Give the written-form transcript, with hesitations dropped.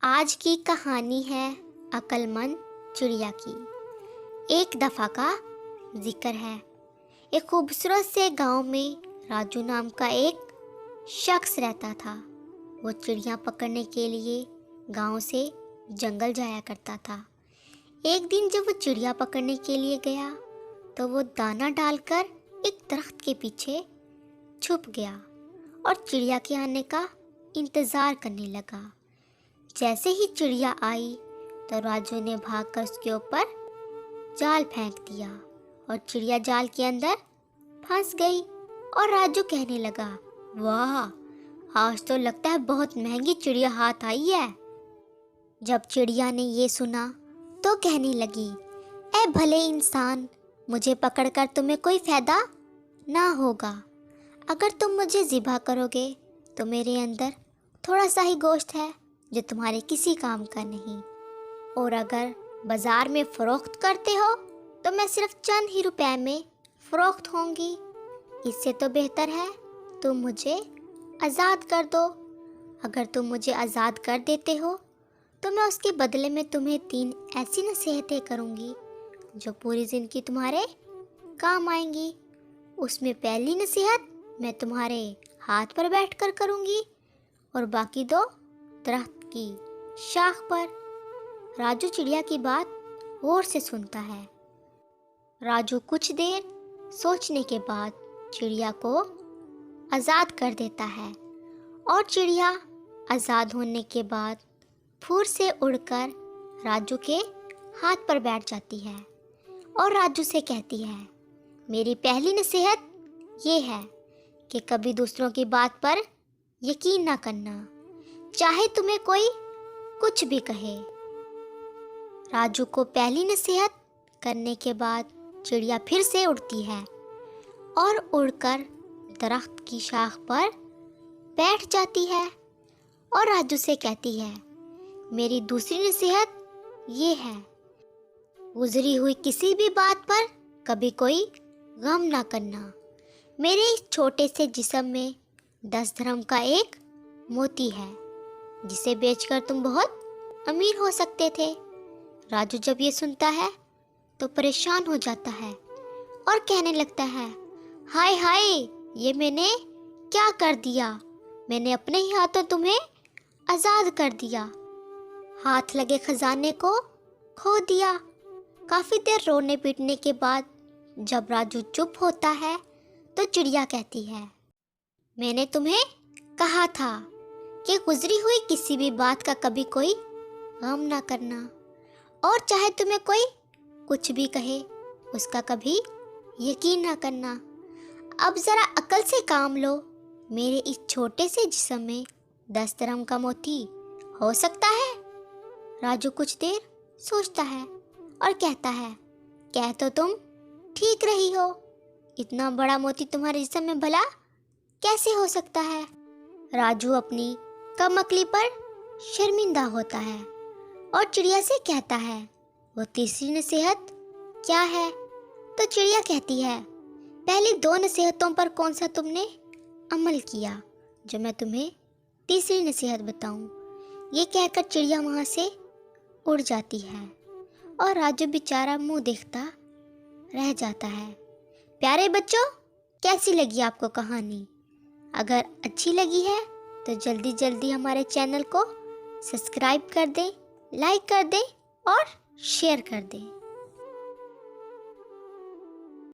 आज की कहानी है अक्लमंद चिड़िया की। एक दफ़ा का जिक्र है। एक खूबसूरत से गांव में राजू नाम का एक शख्स रहता था। वो चिड़िया पकड़ने के लिए गांव से जंगल जाया करता था। एक दिन जब वो चिड़िया पकड़ने के लिए गया तो वो दाना डालकर एक दरख्त के पीछे छुप गया और चिड़िया के आने का इंतज़ार करने लगा। जैसे ही चिड़िया आई तो राजू ने भागकर उसके ऊपर जाल फेंक दिया और चिड़िया जाल के अंदर फंस गई। और राजू कहने लगा, वाह, आज तो लगता है बहुत महंगी चिड़िया हाथ आई है। जब चिड़िया ने ये सुना तो कहने लगी, ऐ भले इंसान, मुझे पकड़कर तुम्हें कोई फ़ायदा ना होगा। अगर तुम मुझे ज़िबा करोगे तो मेरे अंदर थोड़ा सा ही गोश्त है जो तुम्हारे किसी काम का नहीं, और अगर बाज़ार में फ़रोख्त करते हो तो मैं सिर्फ चंद ही रुपए में फ़रोख्त होंगी। इससे तो बेहतर है तुम मुझे आज़ाद कर दो। अगर तुम मुझे आज़ाद कर देते हो तो मैं उसके बदले में तुम्हें 3 ऐसी नसीहतें करूँगी जो पूरी ज़िंदगी तुम्हारे काम आएंगी। उसमें पहली नसीहत मैं तुम्हारे हाथ पर बैठकर करूँगी और बाकी 2 दरख्त की शाख पर। राजू चिड़िया की बात गौर से सुनता है। राजू कुछ देर सोचने के बाद चिड़िया को आज़ाद कर देता है और चिड़िया आज़ाद होने के बाद फूर से उड़कर राजू के हाथ पर बैठ जाती है और राजू से कहती है, मेरी पहली नसीहत ये है कि कभी दूसरों की बात पर यकीन ना करना, चाहे तुम्हें कोई कुछ भी कहे। राजू को पहली नसीहत करने के बाद चिड़िया फिर से उड़ती है और उड़कर दरख्त की शाख पर बैठ जाती है और राजू से कहती है, मेरी दूसरी नसीहत ये है, गुजरी हुई किसी भी बात पर कभी कोई गम ना करना। मेरे इस छोटे से जिस्म में 10 धर्म का एक मोती है जिसे बेचकर तुम बहुत अमीर हो सकते थे। राजू जब ये सुनता है तो परेशान हो जाता है और कहने लगता है, हाय हाय, ये मैंने क्या कर दिया। मैंने अपने ही हाथों तुम्हें आज़ाद कर दिया, हाथ लगे खजाने को खो दिया। काफ़ी देर रोने पीटने के बाद जब राजू चुप होता है तो चिड़िया कहती है, मैंने तुम्हें कहा था कि गुजरी हुई किसी भी बात का कभी कोई गम ना करना, और चाहे तुम्हें कोई कुछ भी कहे उसका कभी यकीन ना करना। अब ज़रा अकल से काम लो। मेरे इस छोटे से जिस्म में 10 धर्म का मोती हो सकता है। राजू कुछ देर सोचता है और कहता है, कह तो तुम ठीक रही हो, इतना बड़ा मोती तुम्हारे जिस्म में भला कैसे हो सकता है। राजू अपनी कमअक्ली पर शर्मिंदा होता है और चिड़िया से कहता है, वो तीसरी नसीहत क्या है। तो चिड़िया कहती है, पहली 2 नसीहतों पर कौन सा तुमने अमल किया जो मैं तुम्हें तीसरी नसीहत बताऊं। ये कहकर चिड़िया वहाँ से उड़ जाती है और राजू बेचारा मुंह देखता रह जाता है। प्यारे बच्चों, कैसी लगी आपको कहानी? अगर अच्छी लगी है तो जल्दी जल्दी हमारे चैनल को सब्सक्राइब कर दें, लाइक कर दें और शेयर कर दें।